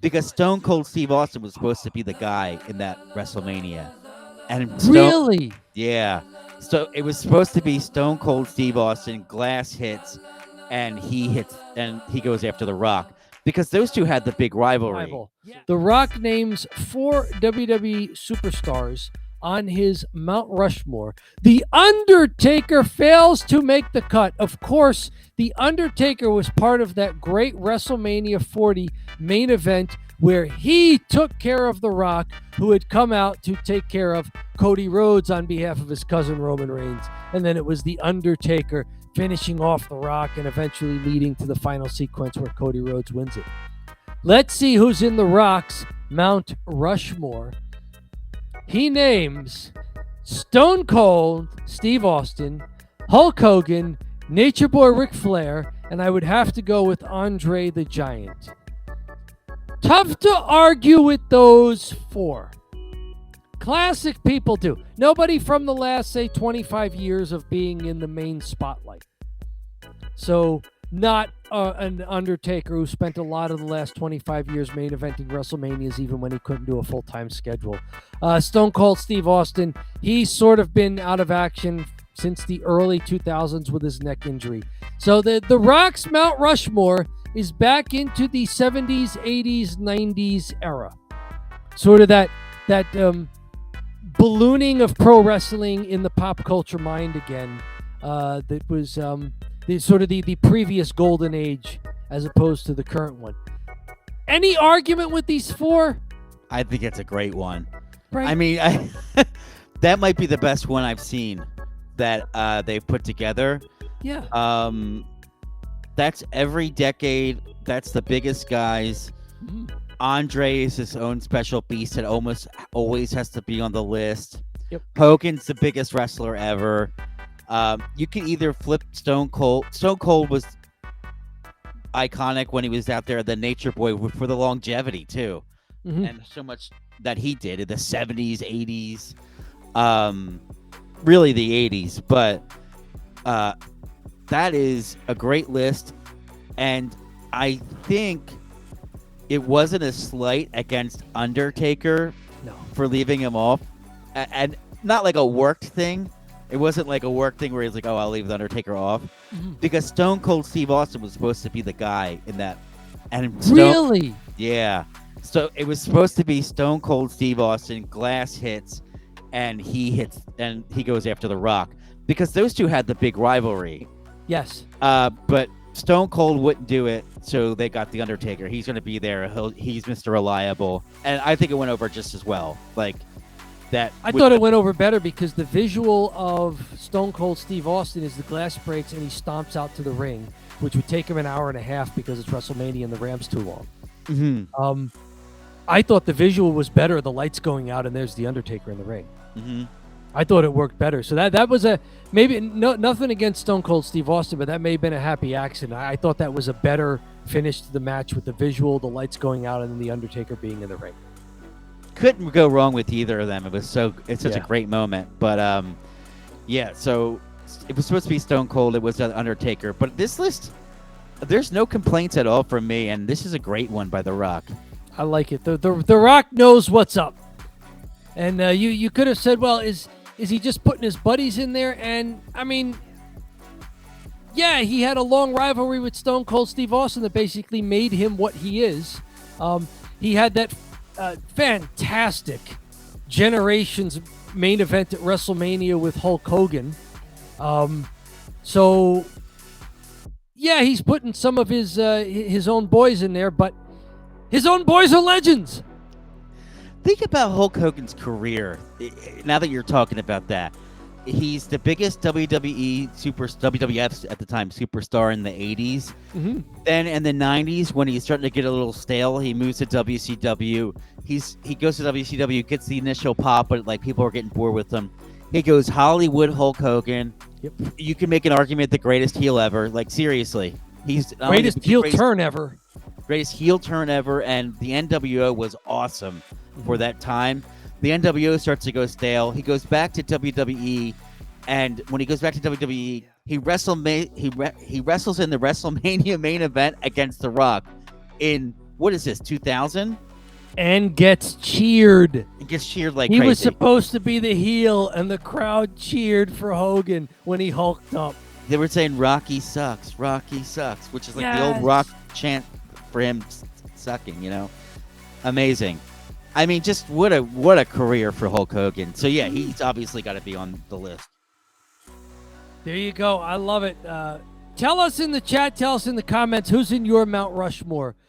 because Stone Cold Steve Austin was supposed to be the guy in that WrestleMania, and Really? yeah, so it was supposed to be Stone Cold Steve Austin. Glass hits, and he goes after The Rock because those two had the big rivalry. Rival. The Rock names 4 WWE superstars on his Mount Rushmore. The Undertaker fails to make the cut. Of course, The Undertaker was part of that great WrestleMania 40 main event where he took care of The Rock, who had come out to take care of Cody Rhodes on behalf of his cousin Roman Reigns. And then it was The Undertaker finishing off The Rock and eventually leading to the final sequence where Cody Rhodes wins it. Let's see who's in The Rock's Mount Rushmore. He names Stone Cold Steve Austin, Hulk Hogan, Nature Boy Ric Flair, and I would have to go with Andre the Giant. Tough to argue with those 4. Classic people do. Nobody from the last, say, 25 years of being in the main spotlight. So not an Undertaker who spent a lot of the last 25 years main eventing WrestleManias even when he couldn't do a full-time schedule. Stone Cold Steve Austin, he's sort of been out of action since the early 2000s with his neck injury. So the Rock's Mount Rushmore is back into the 70s, 80s, 90s era. Sort of that ballooning of pro wrestling in the pop culture mind again. That was the previous golden age as opposed to the current one. Any argument with these 4? I think it's a great one. Right. I mean, that might be the best one I've seen that they've put together. Yeah. That's every decade. That's the biggest guys. Mm. Andre is his own special beast that almost always has to be on the list. Yep. Hogan's the biggest wrestler ever. You can either flip Stone Cold. Stone Cold was iconic when he was out there, the Nature Boy, for the longevity too, and so much that he did in the 70s, 80s, really the 80s. But that is a great list, and I think it wasn't a slight against Undertaker for leaving him off, and not like a worked thing. It wasn't like a work thing where he's like, oh, I'll leave the Undertaker off. Because Stone Cold Steve Austin was supposed to be the guy in that. And Really? Yeah. So it was supposed to be Stone Cold Steve Austin, glass hits, and he goes after The Rock. Because those two had the big rivalry. Yes. But Stone Cold wouldn't do it, so they got the Undertaker. He's going to be there. He's Mr. Reliable. And I think it went over just as well. Like, I thought it went over better because the visual of Stone Cold Steve Austin is the glass breaks and he stomps out to the ring, which would take him an hour and a half because it's WrestleMania and the ramp's too long. Mm-hmm. I thought the visual was better, the lights going out and there's the Undertaker in the ring. Mm-hmm. I thought it worked better. So that was nothing against Stone Cold Steve Austin, but that may have been a happy accident. I thought that was a better finish to the match with the visual, the lights going out, and then the Undertaker being in the ring. Couldn't go wrong with either of them. It's such a great moment. But so it was supposed to be Stone Cold. It was the Undertaker. But this list, there's no complaints at all from me, and this is a great one by The Rock. I like it. The Rock knows what's up. And you could have said, well, is he just putting his buddies in there? And I mean, yeah, he had a long rivalry with Stone Cold Steve Austin that basically made him what he is. He had that fantastic Generations main event at WrestleMania with Hulk Hogan. So yeah, he's putting some of his own boys in there, but his own boys are legends. Think about Hulk Hogan's career. Now that you're talking about that, he's the biggest WWF at the time superstar in the 80s. Mm-hmm. Then in the 90s, when he's starting to get a little stale, he moves to WCW. He goes to WCW, gets the initial pop, but like people are getting bored with him. He goes Hollywood Hulk Hogan. Yep. You can make an argument the greatest heel ever. Like seriously, he's greatest heel turn ever. Greatest heel turn ever, and the NWO was awesome for that time. The NWO starts to go stale. He goes back to WWE, and when he goes back to WWE, he wrestles in the WrestleMania main event against The Rock in what is this, 2000? And gets cheered. It gets cheered like He crazy. was supposed to be the heel, and the crowd cheered for Hogan when he hulked up. They were saying Rocky sucks, which is like the Yes. old Rock chant for him sucking, you know? Amazing. I mean, just what a career for Hulk Hogan. So yeah, he's obviously got to be on the list. There you go. I love it. Tell us in the chat, tell us in the comments, who's in your Mount Rushmore.